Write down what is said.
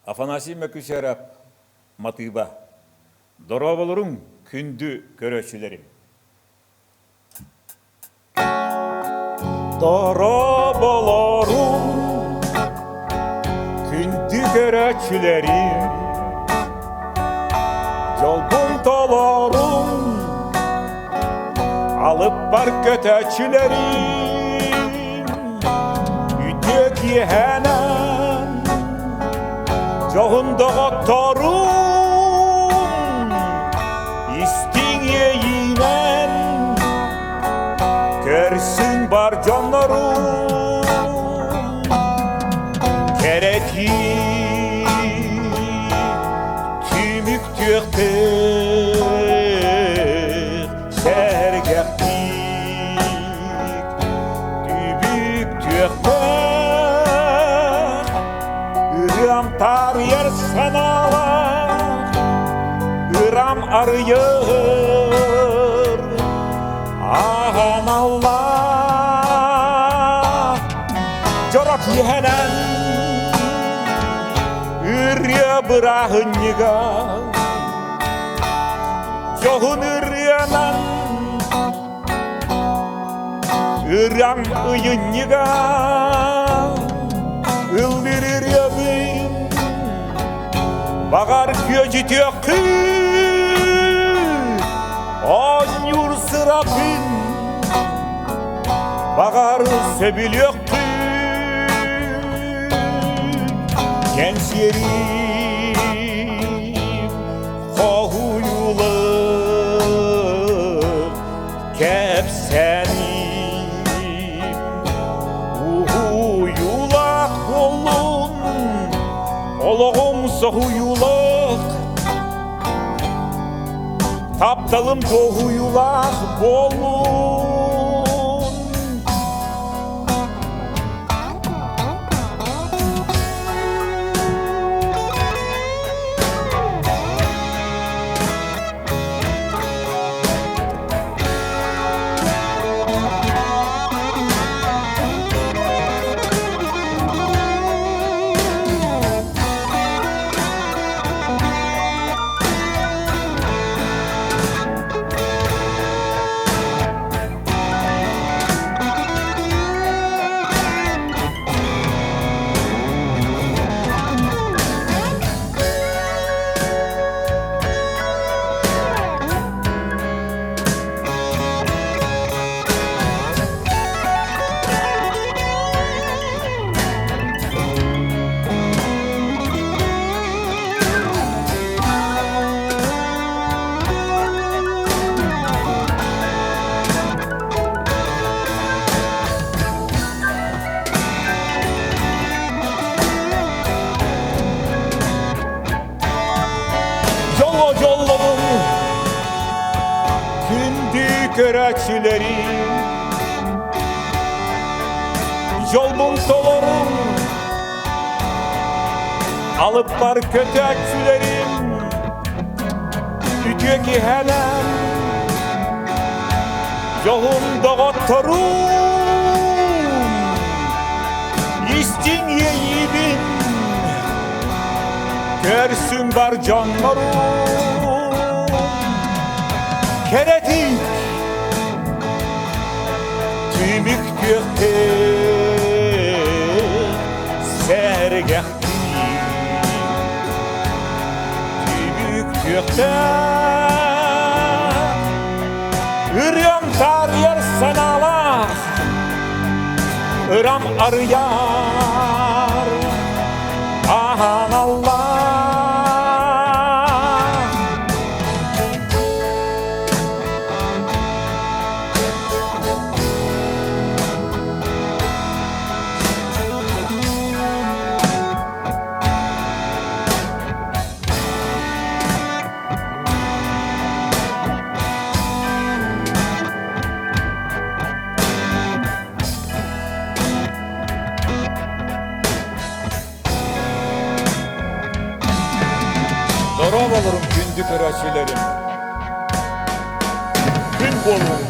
Афанасий Мөкүшерап, Матыба, дора болырың күнді көрөчүлерим. Dara bolarım, kündü görəçülərim, yolgun talarım, alıp bar götəçülərim, ütök yehənəm, çoğunda qatarım, istin yeyinən, görsün bar canlarım, kereti tümük tüyektik, sergektik, tübük tüyektik, ürem tar yer sanalar, ürem arıyor, ahan Allah, corak yehenen, ürya bırahın yiga, çoğun üryanan, üram ıyın yiga, ıldır üryamin, bağar gözü tökü, on yur sırakın, bağar sebil yoktu, genç yerim kohuyuluk kepsenim, uhuyulak olun, oluğum sohuyuluk, taptalım kohuyulak bolun. Yollarım, kündü görəçülərim, yolun dolarım, alıp bar kötəkçülərim, ütök yehənəm, yolunda qatarım, istin yeyibim, görsün bar canlarım, keretik tümük tüyektik, sergektik, tümük tüyektik, ürem tar yer sanalar, ürem arıyar, ahan Allah. Dara olurum kündü körəçilərim, gün bolun